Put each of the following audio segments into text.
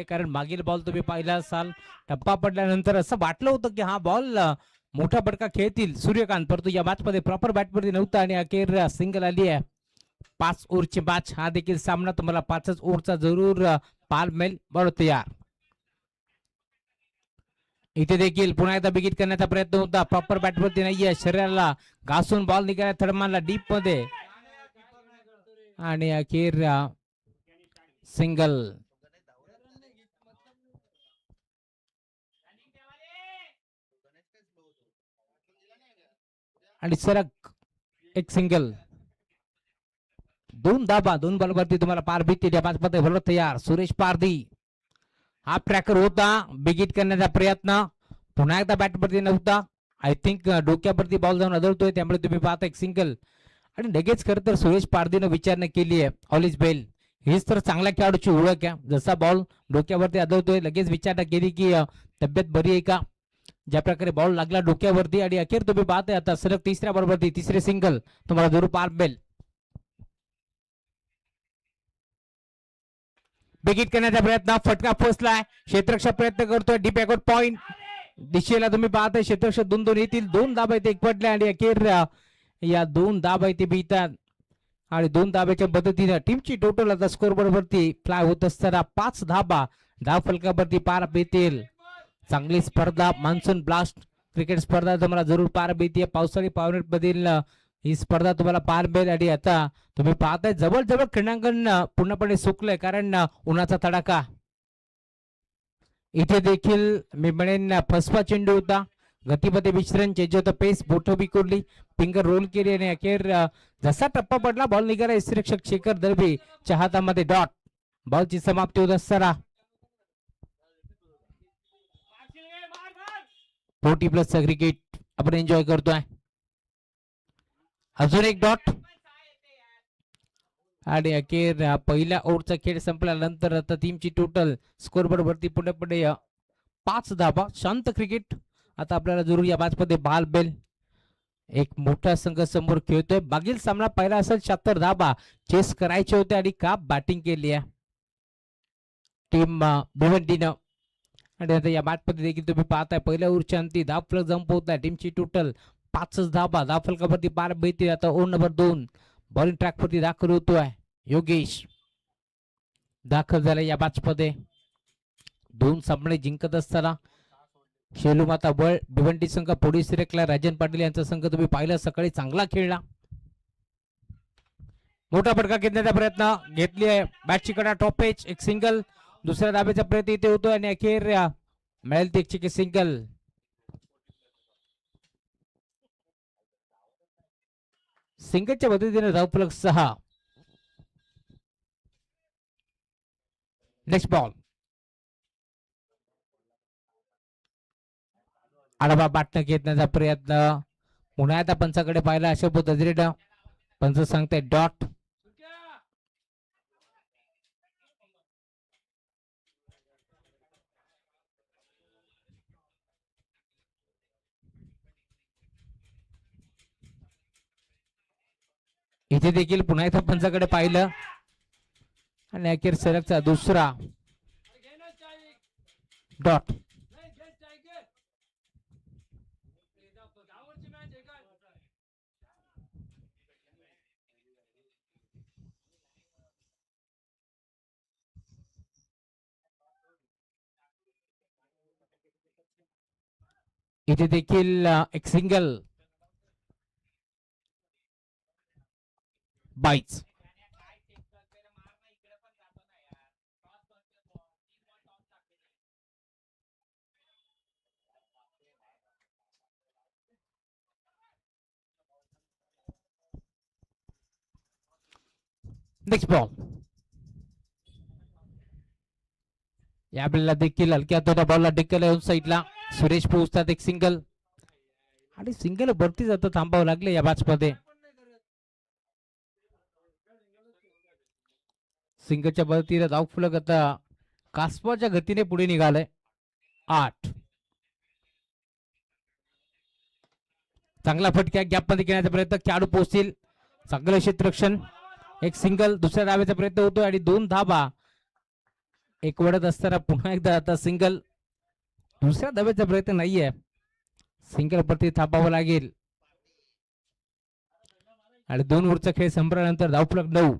कारण मागील बॉल तुम्ही पाहिला असाल, टप्पा पडल्यानंतर असं वाटलं होतं की हा बॉल मोठा फटका खेळतील सूर्यकांत, परंतु या मॅच मध्ये प्रॉपर बॅटवरती नव्हता आणि अखेर सिंगल आली आहे. 5 ओव्हरची मॅच. हा देखील सामना तुम्हाला 5च ओव्हरचा जरूर पाहायला मिळेल. बरोबर तयार. इथे देखील पुन्हा एकदा बिगिट करण्याचा प्रयत्न होता. प्रॉपर बॅटवरती नाहीये, शरीराला घासून बॉल निघाला थर्मानला डीप मध्ये आणि अखेर सिंगल. आणि सरक एक सिंगल. 2 धाबा 2 बॉलवरती तुम्हाला पार भीती मध्ये बरोबर तयार. सुरेश पारधी हा ट्रॅकर होता. बिगिट करण्याचा प्रयत्न पुन्हा एकदा बॅटवरती नव्हता. आय थिंक डोक्यावरती बॉल जाऊन आदळतोय, त्यामुळे तुम्ही पाहता एक सिंगल. आणि लगेच खरं तर सुरेश पारधीनं विचारणा केली आहे ऑल इज बेल. हीच तर चांगल्या खेळाडूची ओळख आहे. जसा बॉल डोक्यावरती आदळतोय लगेच विचारणा केली की तब्येत बरी आहे का. ज्या प्रकारे बॉल लागला डोक्यावरती आणि अखेर तुम्ही पाहताय आता सलग तिसऱ्या बॉलवरती तिसरे सिंगल तुम्हाला जरूर पार मिळेल. बिगिट करण्याचा प्रयत्न, फटका पोचलाय. क्षेत्ररक्षक प्रयत्न करतोय. डीप बॅकवर्ड पॉइंट दिशेला तुम्ही पाहताय. क्षेत्ररक्षक 2-2 येतील. 2 धाबा इथे एकवटल्या आणि अखेर या 2 धाबा इथे बीतात आणि 2 धाब्याच्या मदतीने टीमची टोटल आता स्कोर वरती फ्लाय होत असताना 5 धाबा धाव फलकावरती पार पेतील. चांगली स्पर्धा मान्सून ब्लास्ट क्रिकेट स्पर्धा तुम्हाला जरूर पार मिळते. पावसाळी पावनेट मधील ही स्पर्धा तुम्हाला पार मिळेल आणि आता तुम्ही पाहताय जवळ क्रीडांगण पूर्णपणे सुकलंय कारण उन्हाचा तडाखा. इथे देखील मी म्हणेन फसवा चेंडू होता. गतीमध्ये विश्रण चेंज होतं. पेस बोट बिकोरली, फिंगर रोल केली आणि अखेर जसा टप्पा पडला बॉल निघाला. यष्टिरक्षक शेखर दर्बी च्या हातामध्ये डॉट. बॉलची समाप्ती होत असताना 40+ क्रिकेट आपण एन्जॉय करतोय. अजून एक डॉट आणि अखेर पहिल्या ओव्हरचा खेळ संपल्यानंतर आता टीमची टोटल स्कोरबोर्ड वरती पुढे 5 धाबा. शांत क्रिकेट आता आपल्याला जरूर या मॅच मध्ये बाल बेल. एक मोठा संघ समोर खेळतोय. मागील सामना पहिला असेल 76 धाबा चेस करायचे होते आणि का बॅटिंग केली आहे टीम भिवंडीनं. आणि आता या मॅच मध्ये देखील तुम्ही पाहताय पहिल्या ओव्हरच्या अंती धाव फलक जंपवत आहे. टीमची टोटल 5 धाबा धाव फलकावरती पार मिळतील. आता ओव्हर नंबर 2 बॉलिंग ट्रॅक वरती दाखल होतोय. योगेश दाखल झाला या मॅच मध्ये. 2 सामने जिंकत असताना शेलू माता बळ भिवंडी संघ पुढे सिरेकला. राजन पाटील यांचा संघ तुम्ही पाहिला सकाळी चांगला खेळला. मोठा फटका घेण्याचा प्रयत्न घेतली आहे बॅटची कडा टॉप एज. एक सिंगल. दुसऱ्या धाब्याचा प्रयत्न इथे होतोय आणि अखेर मिळेल ते सिंगल. सिंगलच्या मदतीने धावफलक 6. Next ball. आडवा बाटणं घेण्याचा प्रयत्न पुन्हा आता पंचाकडे पाहिला. अशा पद्धतीने पंच सांगते डॉट. इथे देखील पुन्हा एकदा पंचाकडे पाहिलं आणि अखेर सलगचा दुसरा डॉट. इथे देखील एक सिंगल. 22. Next ball. यावेळेला देखील हलक्या हाताच्या बॉलला ढकल येऊन साईडला सुरेश पोहोचतात. एक सिंगल आणि सिंगल वरती जातं थांबावं लागले या मॅच मध्ये. सिंगलच्या मदतीने धाव फलक आता कासवाच्या गतीने पुढे निघालय. 8. चांगला फटक्या गॅप मध्ये घेण्याचा प्रयत्न. खेळाडू पोहोचतील. चांगलं क्षेत्ररक्षण. एक सिंगल. दुसऱ्या धाब्याचा प्रयत्न होतोय आणि 2 धाबा एक वडत असताना पुन्हा एकदा आता सिंगल. दुसऱ्या धाब्याचा प्रयत्न नाहीये. सिंगल वरती थांबावं लागेल. आणि 2 ओव्हरचा खेळ संपल्यानंतर धावफलक 9.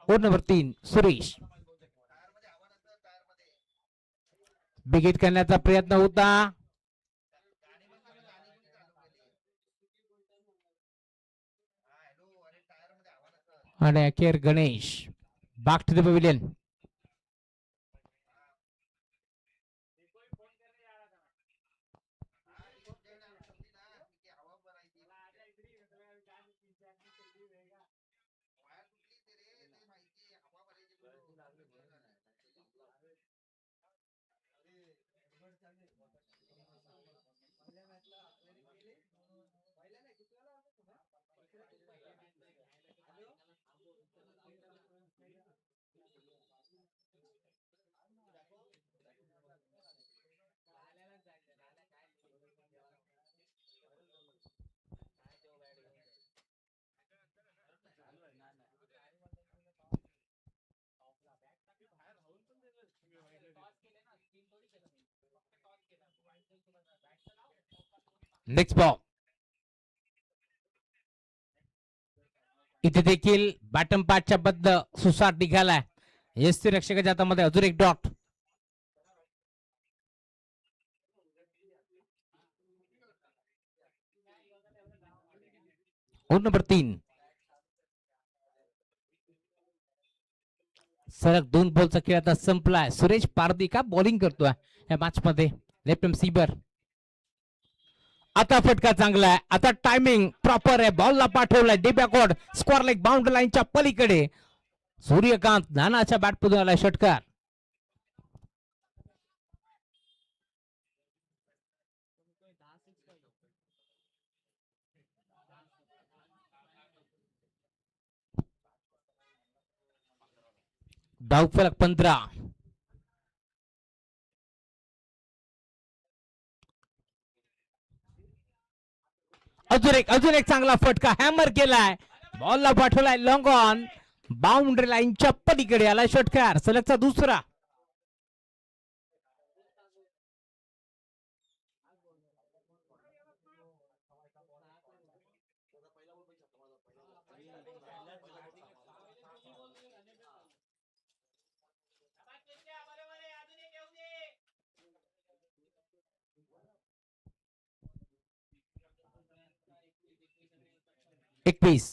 Over number 3 Suresh. बिगिट करण्याचा प्रयत्न होता. आणि अखेर Ganesh back to the pavilion. Next ball. इथे देखील बॅटम पाचच्या बद्द सुसाट निघालाय. यष्टी रक्षकाच्या हातामध्ये अजून एक डॉट. Over number 3. सलग 2 बॉलचा खेळ आता संपलाय. सुरेश पारदी का बॉलिंग करतोय या मॅच मध्ये. लेफ्ट सीबर. आता फटका चांगला आहे. आता टायमिंग प्रॉपर आहे. बॉलला पाठवलाय D backward square leg boundary लाईनच्या पलीकडे. सूर्यकांत नानाच्या बॅट पुढे आलाय षटकार. धावफलक 15. अजून एक चांगला फटका हॅमर केलाय. बॉलला पाठवलाय लॉंग ऑन बाउंड्री लाईनच्या पलीकडे आलाय षटकार. सलगचा दुसरा. एकवीस.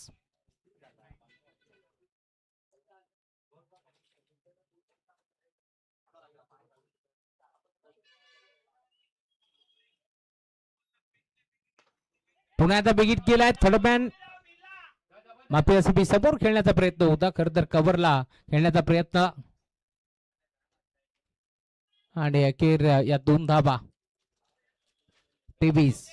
पुन्हा आता बिगिट केलाय. थर्डमॅन माफी समोर खेळण्याचा प्रयत्न होता. खरं तर कव्हरला खेळण्याचा प्रयत्न. आणि अखेर या 2 धाबा. 23.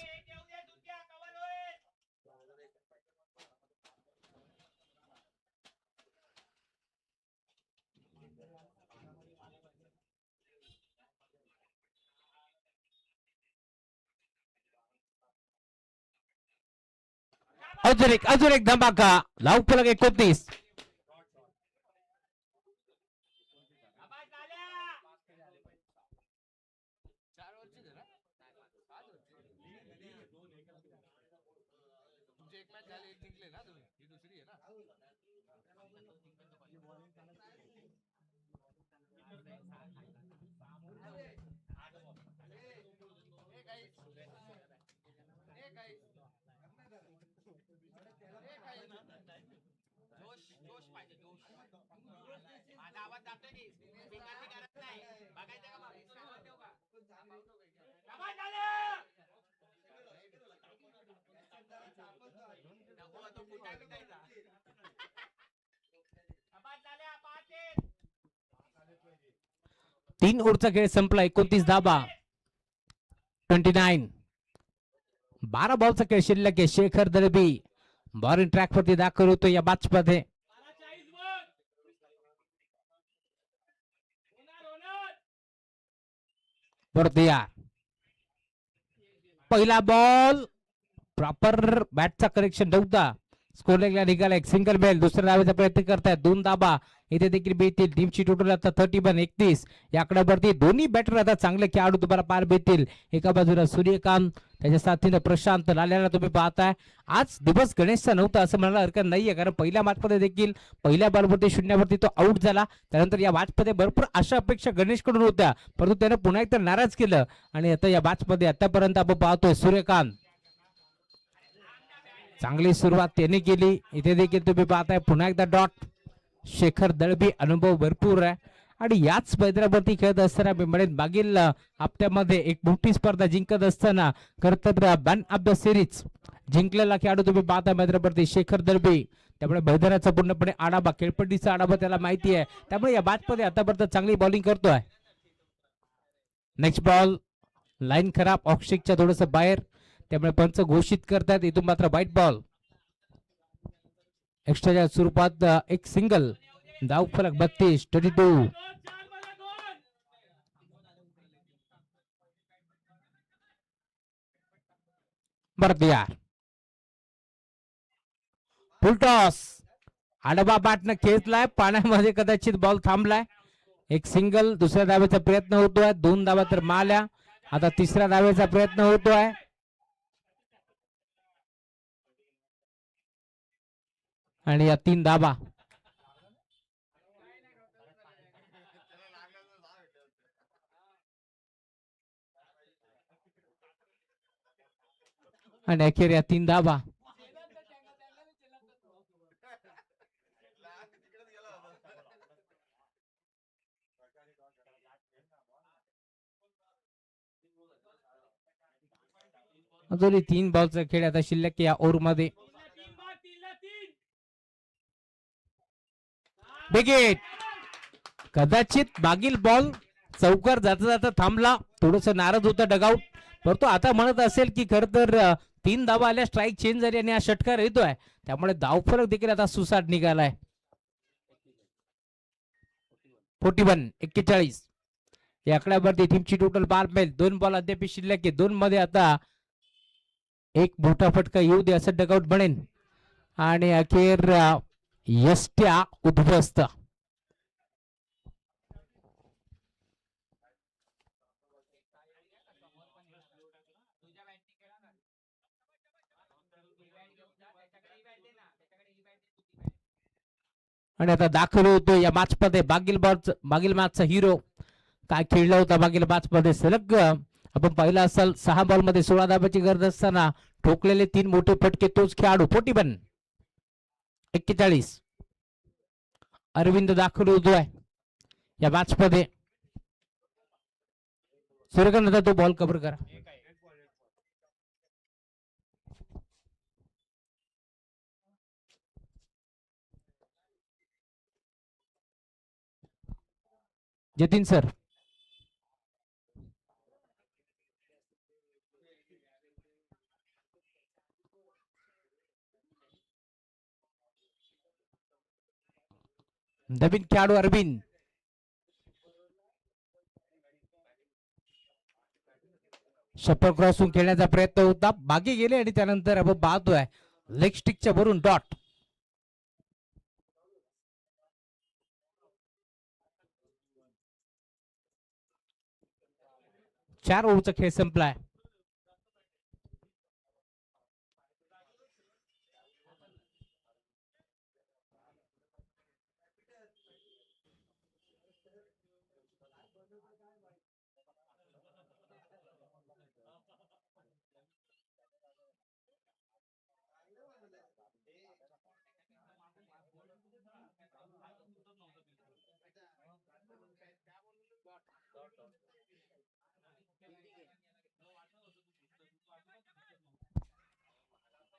अजून एक धमाका. धावफलक 29. तीन ओव्हरचा खेळ संपला. 29 धाबा. 29. 12 बॉलचा खेळ शिल्लक आहे. शेखर दळबी बॉलिंग ट्रॅक वरती दाखल होतो या मॅच मध्ये. परत या पहिला बॉल प्रॉपर बॅटचा करेक्शन नव्हता. स्कोर लेगला निघाला एक सिंगल बेल. दुसऱ्या धावेचा प्रयत्न करतायत 2 धाबा इथे देखील बेतील. टीमची टोटल आता 31-31 या आकड्यावरती दोन्ही बॅटर आता चांगले खेळाडू तुम्हाला पार भेटतील. एका बाजूला सूर्यकांत त्याच्या साथीनं प्रशांत लाल्याला तुम्ही पाहताय. आज दिवस गणेशचा नव्हता असं म्हणायला हरकत नाहीये, कारण पहिल्या मॅचमध्ये देखील पहिल्या बॉलवरती 0वरती तो आउट झाला. त्यानंतर या मॅचमध्ये भरपूर अशा अपेक्षा गणेशकडून होत्या, परंतु त्याने पुन्हा एकदा नाराज केलं. आणि आता या मॅचमध्ये आतापर्यंत आपण पाहतोय सूर्यकांत चांगली सुरुवात त्याने केली. इथे देखील तुम्ही पाहताय पुन्हा एकदा डॉट. शेखर दळबी अनुभव भरपूर आहे आणि याच मैदानावरती खेळत असताना मी म्हणेन मागील हप्त्यामध्ये एक मोठी स्पर्धा जिंकत असताना खरं मॅन ऑफ द सिरीज जिंकलेला खेळाडू तुम्ही पाहता मैदानावरती शेखर दळबी. त्यामुळे मैदानाचा पूर्णपणे आढावा, खेळपट्टीचा आढावा त्याला माहिती आहे. त्यामुळे या मॅचमध्ये आतापर्यंत चांगली बॉलिंग करतोय. नेक्स्ट बॉल लाईन खराब, ऑक्सिकच्या थोडस बाहेर, त्यामुळे पंच घोषित करतात इथून मात्र व्हाईट बॉल. एक्स्ट्राच्या स्वरूपात एक सिंगल. धाव फलक 32-22. यार फुलटॉस आडवा बॅटनं खेचलाय, पाण्यामध्ये कदाचित बॉल थांबलाय. एक सिंगल. दुसऱ्या धावेचा प्रयत्न होतोय. 2 धावा तर माल्या. आता तिसऱ्या धावेचा प्रयत्न होतोय. आणि या 3 धावा. आणि अखेर या 3 धावा. अजूनही 3 बॉलचा खेळ आता शिल्लक या ओव्हर मध्ये. विकेट. कदाचित मागील बॉल चौकार जाता जाता थांबला. थोडस नाराज होता डगआउट, परंतु आता म्हणत असेल की खर तर 3 धावा आल्या, स्ट्राईक चेंज झाली आणि हा षटकार येतोय. त्यामुळे धावफलक देखील आता सुसाट निघालाय. 41-41 या आकड्यावरती टीमची टोटल बार मेल. 2 बॉल अद्याप शिल्लक आहे. 2 मध्ये आता एक मोठा फटका येऊ दे असं डगआउट बनेन. आणि अखेर यष्ट्या उद्ध्वस्त. आणि आता दाखल होतो या मॅच मध्ये मागील मॅचचा हिरो. काय खेळला होता मागील मॅच मध्ये. सलग आपण पाहिला असाल 6 बॉल मध्ये 16 धाब्याची गरज असताना ठोकलेले 3 मोठे फटके तोच खेळाडू. 41-41 अरविंद दाखल होतोय या मॅच मध्ये. सूर्यकांत तो बॉल कव्हर करा. जतीन सर. नवीन खेळाडू अरविंद. शपर क्रॉसून खेळण्याचा प्रयत्न होता, मागे गेले आणि त्यानंतर आपण पाहतोय लेग स्टिकच्या वरून डॉट. चार ओव्हरचा खेळ संपलाय.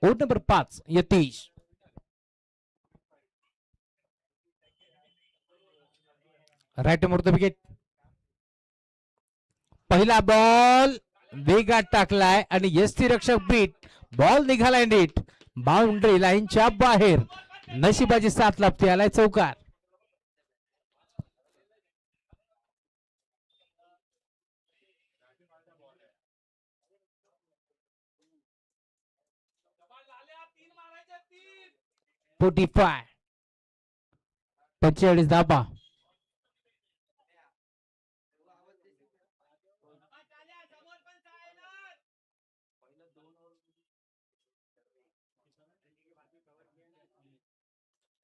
Over number 5 Yatish. राईट मोडतो विकेट. पहिला बॉल वेगात टाकलाय आणि यष्टी रक्षक बीट. बॉल निघालाय नीट बाउंड्री लाईनच्या बाहेर. नशिबाची साथ लाभते. आलाय चौकार. 45 45 धाबा.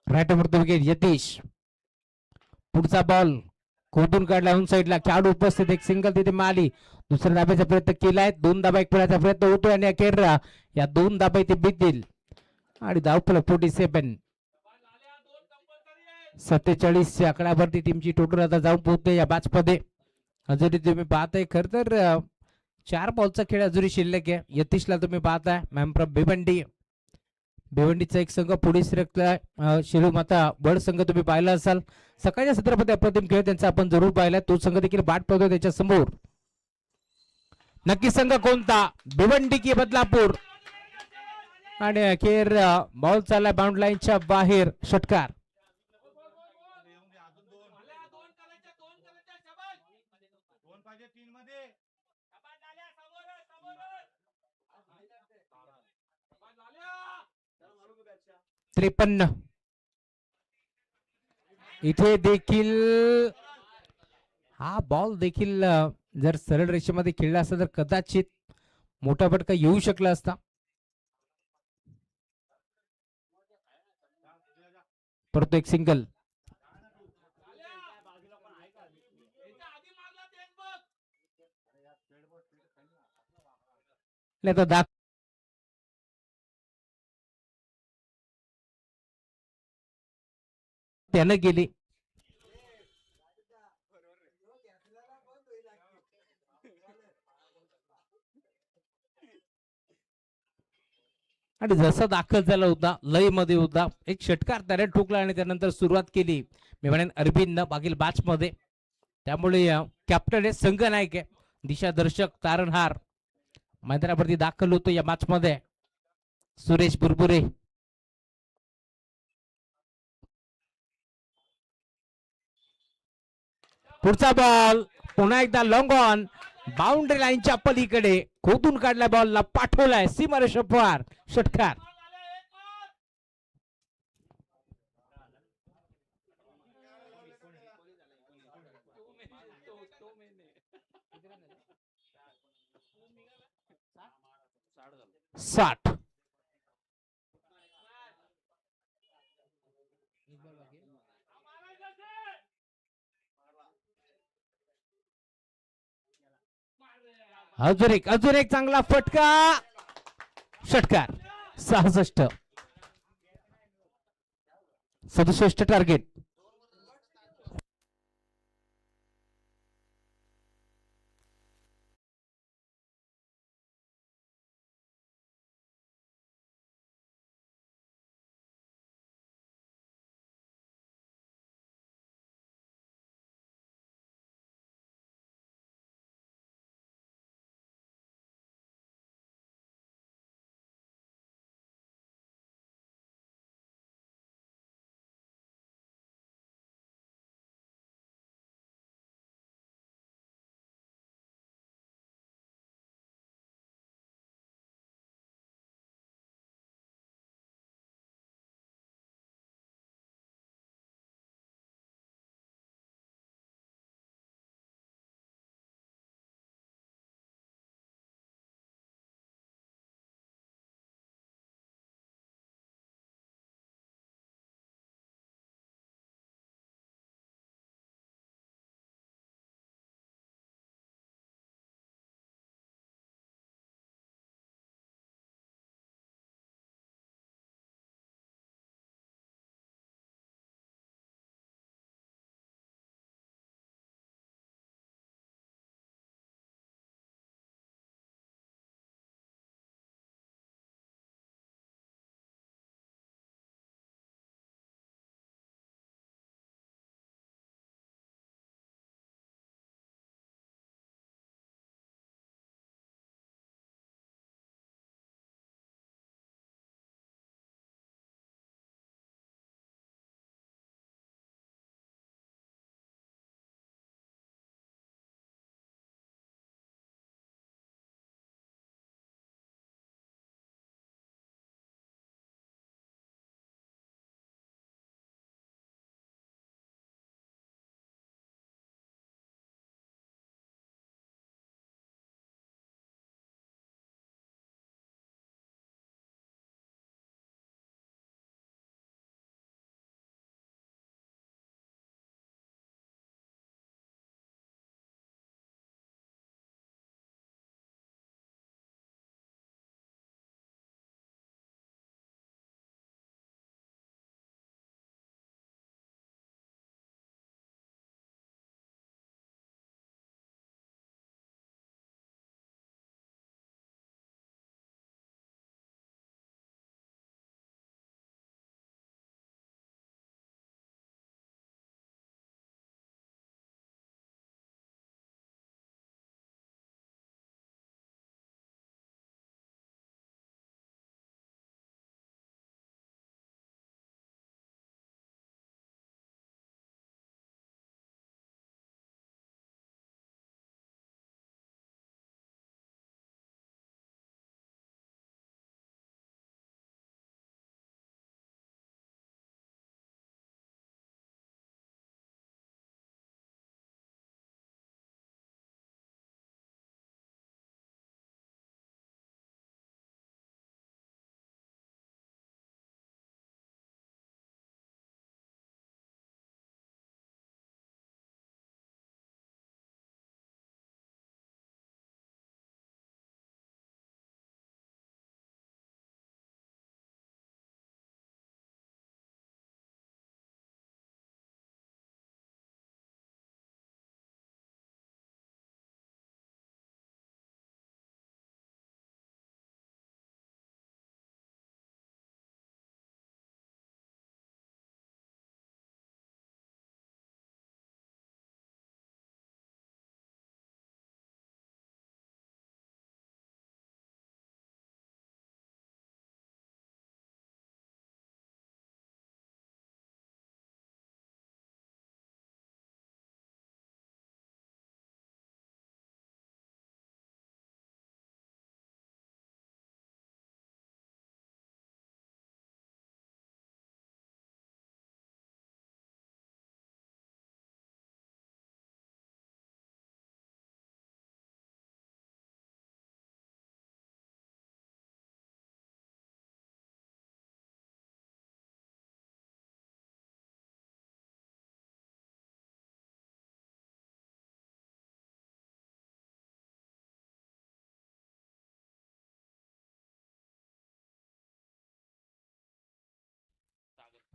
राईट वरती विकेट यतीश. पुढचा बॉल खोदून काढला ऑन साईडला. खेळाडू उपस्थित. एक सिंगल तिथे माली. दुसऱ्या धाब्याचा प्रयत्न केलाय. 2 धाबा एक खेळायचा प्रयत्न होतोय आणि अखेर या 2 धाबा इथे बीतील आणि धावफलक 47. 47 च्या आकड्यावरती टीमची टोटल आता जाऊन पोहोचते या मॅच मध्ये. अजूनही तुम्ही पाहताय खर तर 4 बॉलचा खेळ अजूनही शिल्लक आहे. यतीशला तुम्ही पाहताय मॅम्प्रा भिवंडी. भिवंडीचा एक संघ पुढे सरकलाय. शिरू माता बड संघ तुम्ही पाहिला असाल. सकाळच्या सत्रामध्ये अप्रतिम खेळ त्यांचा आपण जरूर पाहिला. तो संघ देखील बाट पडतो त्याच्या समोर. नक्की संघ कोणता? भिवंडी की बदलापूर. आणि अखेर बॉल चालला बाउंड लाईनच्या बाहेर. षटकार. त्रेपन्न. इथे देखील हा बॉल देखील जर सरळ रेषेमध्ये खेळला असता तर कदाचित मोठा फटका येऊ शकला असता. परंतु एक सिंगल. त्यानं गेली. आणि जसा दाखल झाला होता लय मध्ये होता. एक षटकार त्याने ठोकला आणि त्यानंतर सुरुवात केली मी म्हणेन अरविंद मागील मॅच मध्ये. त्यामुळे कॅप्टन हे संघ नायक आहे. दिशादर्शक तारणहार मैदानावरती दाखल होतो या मॅच मध्ये. सुरेश बुरबुरे. पुढचा बॉल पुन्हा एकदा लॉंग ऑन. बाउंड्री लाईनच्या पलीकडे खोदून काढल्या बॉलला पाठवलाय सीमारेषा पार. षटकार. साठ. अजून एक चांगला फटका. षटकार. 66. 67 टार्गेट.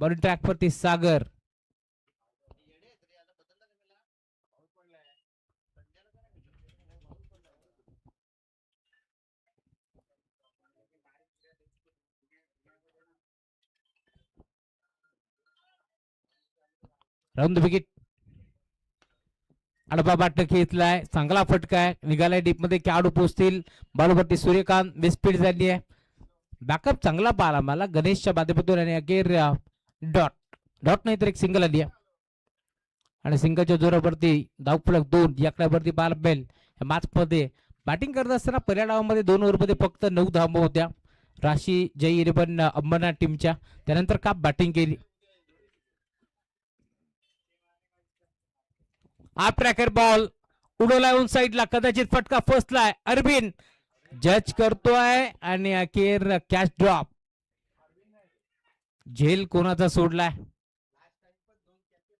बॉलिंग ट्रॅक वरती सागर. Round wicket. अडबा बाट घेतलाय, चांगला फटका आहे, निघालाय डीप मध्ये, खेळाडू पोहोचतील. बॉलवरती सूर्यकांत, मिसफील्ड झाली आहे. बॅकअप चांगला पाहिला मला गणेशच्या बाधेपतून आणि अखेर डॉट डॉट नाही तर एक सिंगल आली आहे. आणि सिंगलच्या जोरावरती धावफलक 2 या आकड्यावरती बाल बेल. मॅच मध्ये बॅटिंग करत असताना पहिल्या डावामध्ये 2 ओव्हरमध्ये फक्त 9 धावा होत्या राशी जय 11 अंबरनाथ टीमच्या. त्यानंतर का बॅटिंग केली. आप ट्रॅकर बॉल उडवलाय ऑन साईडला, कदाचित फटका फसलाय. अरविंद जज करतोय आणि अखेर कॅच ड्रॉप. झेल कोणाचा सोडलाय.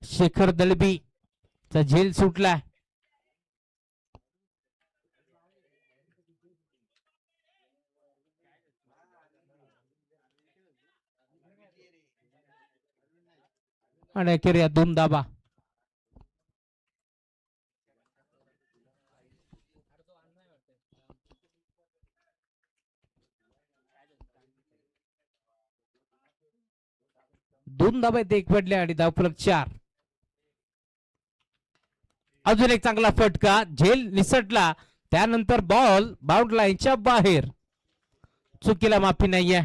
शेखर दळबी चा झेल सुटलाय. आणि अखेर या 2 धाबा. दोन धाबा इथे एक पडले आणि धावफलक 4. अजून एक चांगला फटका, झेल निसटला, त्यानंतर बॉल बाउंड लाईनच्या बाहेर. चुकीला माफी नाहीये.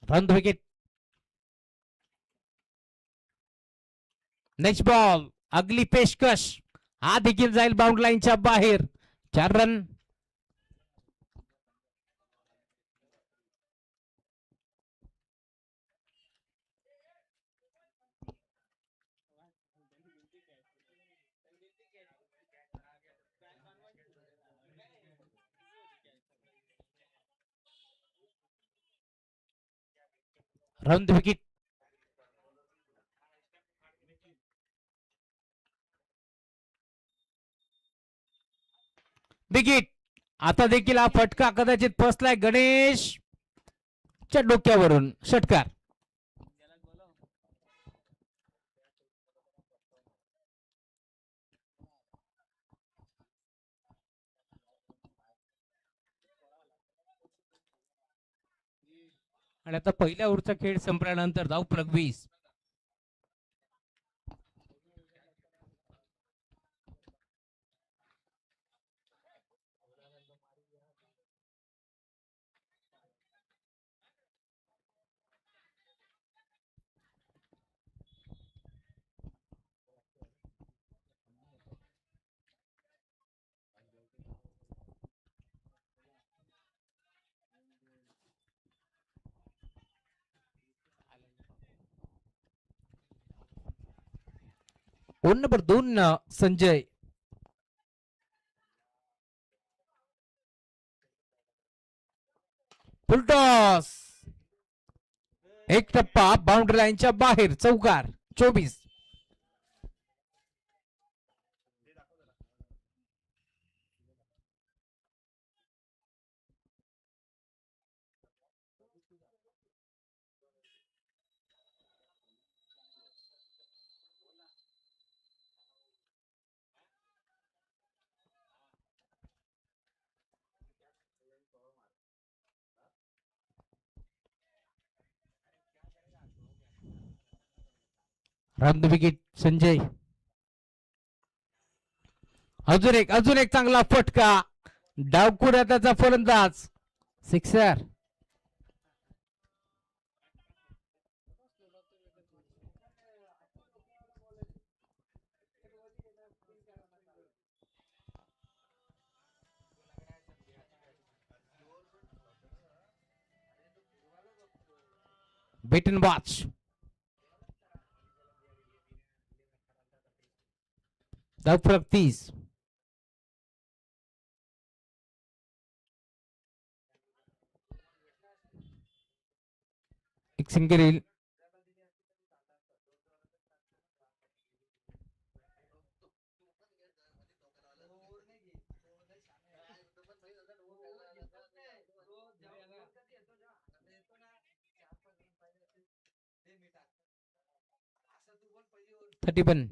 Run wicket. नेक्स्ट बॉल अगली पेशकश, हा देखील जाईल बाउंड लाईनच्या बाहेर. 4 रन. Run wicket. विकेट. आता देखील हा फटका कदाचित फसलाय गणेश च्या डोक्यावरून. षटकार. आणि आता पहिल्या ओव्हरचा खेळ संपल्यानंतर धावफलक 20. नंबर 2 संजय. फुलटॉस, एक टप्पा बाउंड्री लाईनच्या बाहेर. चौकार. 24. Run wicket Sanjay. अजून एक चांगला फटका, डावकुऱ्या त्याचा फलंदाज. सिक्सर. Wait and watch. धावफलक 30. एक सिंगल येईल. 31.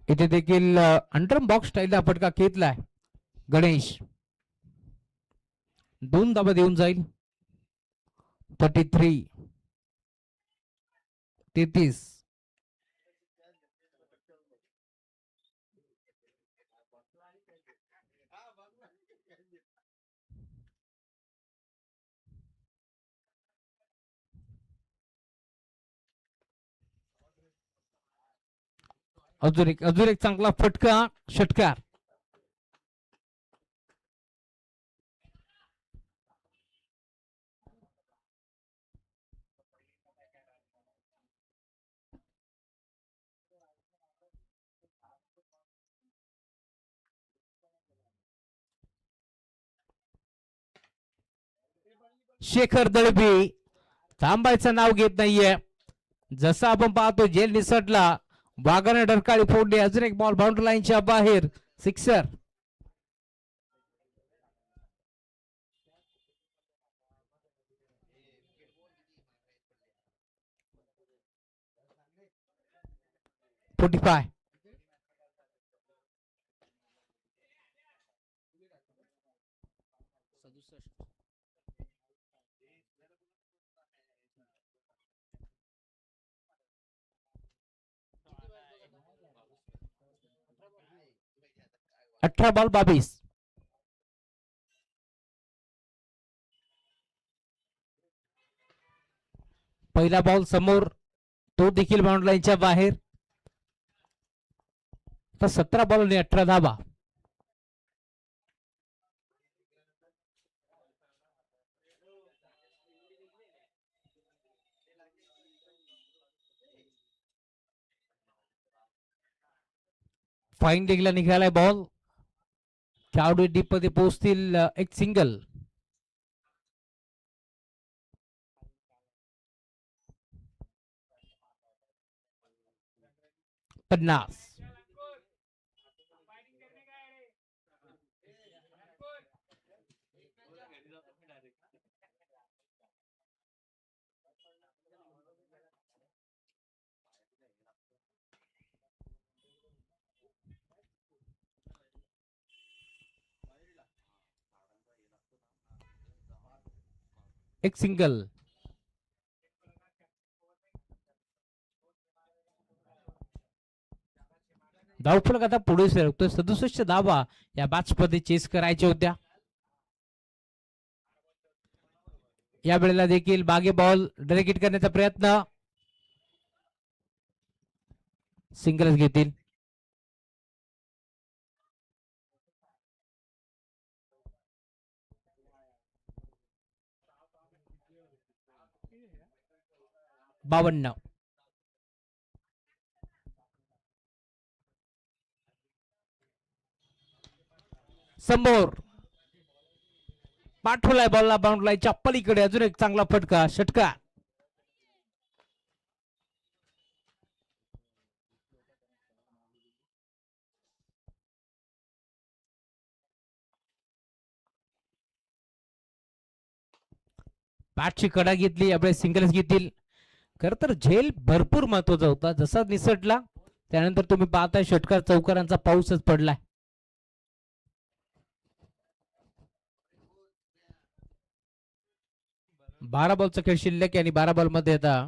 इथे देखील अंडरम बॉक्स स्टाईलला फटका घेतलाय गणेश. 2 धाबा देऊन जाईल. 33. 33. अजून एक चांगला फटका षटकार. शेखर दळबी थांबायचं नाव घेत नाहीये. जसं आपण पाहतो जेल निसटला, वाघाने डरकाळी फोडली. अजून एक बॉल बाउंड्री लाईनच्या बाहेर, सिक्सर. .45. अठरा बॉल 22. पहिला बॉल समोर, तो देखील बाउंड्री लाईनच्या बाहेर. तर 17 बॉल आणि 18 धाबा. फाईन लेगला निघालाय बॉल. खेळाडू डीप मध्ये पोहोचतील. एक सिंगल. 50. एक सिंगल. धावफलक आता पुढे सरकतोय. 67 धावा या बॅच मध्ये चेस करायच्या होत्या. या वेळेला देखील बागे बॉल डायरेक्ट करण्याचा प्रयत्न. सिंगलच घेतील. बावन्न. समोर पाठवलाय बॉलला बाउंड्री लाईनच्या पलीकडे. अजून एक चांगला फटका षटकार. बॅटची कडा घेतली. यावेळेस सिंगल्स घेतील. खर तर झेल भरपूर महत्वाचा होता. जसा निसटला त्यानंतर तुम्ही पाहताय षटकार चौकारांचा पाऊसच पडलाय. बारा बॉलचा खेळ शिल्लक आणि 12 बॉल मध्ये आता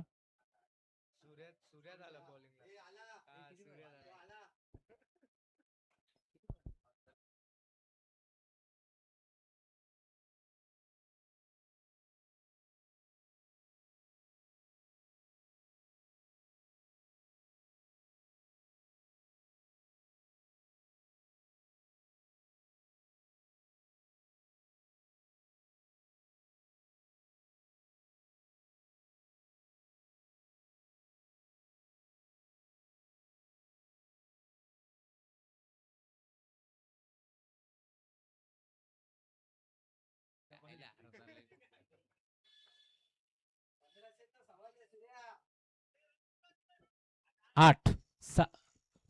आठ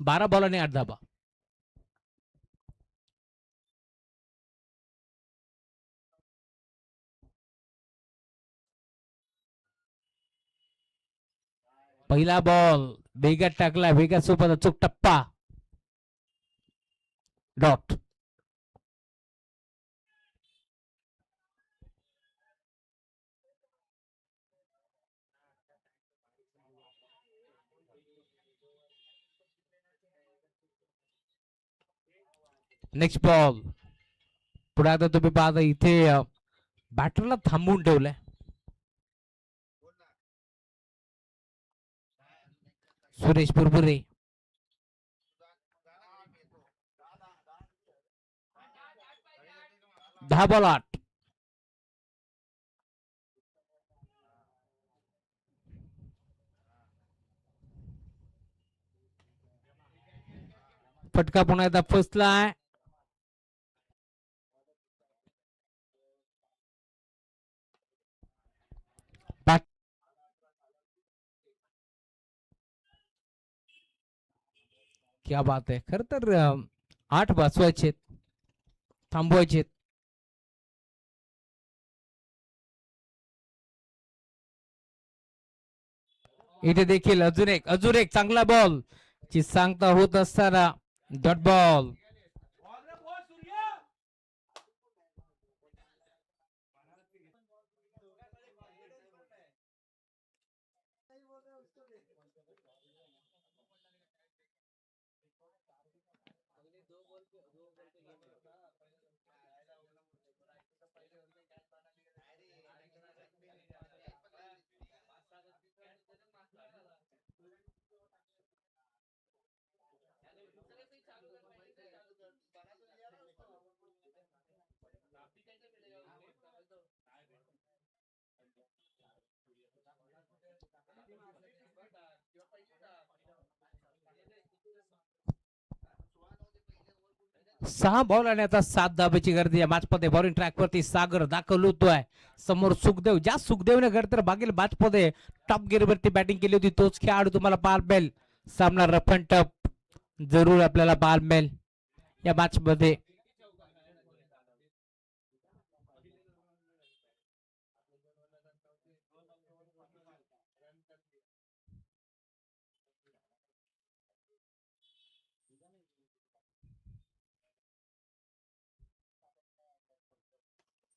12 बॉल आणि 8 धाबा. पहिला बॉल वेगात टाकला, वेगात सोबत अचूक टप्पा, डॉट. Next ball. पुढे आता तुम्ही पाहता इथे बॅटरला थांबवून ठेवलंय. सुरेश पुरपुरे. 10 बॉल 8. फटका पुन्हा एकदा फसलाय. क्या बात आहे. खर तर 8 वाचवायचे, थांबवायचे. इथे देखील अजून एक चांगला बॉल ची सांगता होत असताना डॉट बॉल. सहा बॉल आणि आता 7 धाब्याची गर्दी या मॅच मध्ये. बॉलिंग ट्रॅक वरती सागर दाखल होतोय. समोर सुखदेव. ज्या सुखदेवने खर तर मागील मॅच मध्ये टॉप गिअर वरती बॅटिंग केली होती तोच खेळाडू तुम्हाला पाहायला मिळेल. सामना रफ अँड टफ जरूर आपल्याला पाहायला मिळेल या मॅच मध्ये.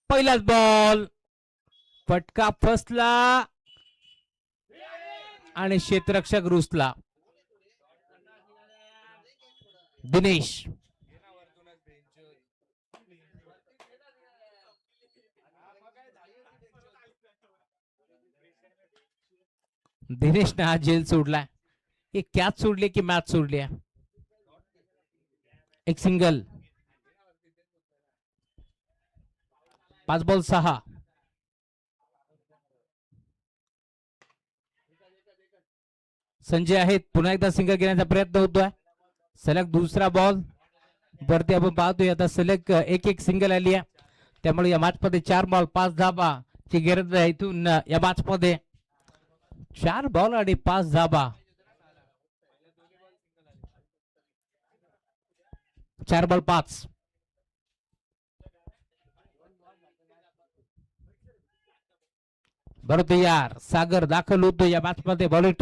पहिलाच बॉल फटका फसला आणि क्षेत्ररक्षक रुसला. दिनेश. दिनेशने हा जेल सोडलाय. एक कॅच सोडली की मॅच सोडली. एक सिंगल. 5 बॉल 6. संजय आहेत. पुन्हा एकदा सिंगल घेण्याचा प्रयत्न होतोय. सलग दुसरा बॉल वरती आपण पाहतोय. आता सलग एक सिंगल आली आहे. त्यामुळे या मॅच मध्ये 4 बॉल 5 धाबा ची गरज आहे. इथून या मॅच मध्ये 4 बॉल आणि 5 धाबा. 4 बॉल 5. बरोबर यार. सागर दाखल होतो या मॅच मध्ये. बॉलिंग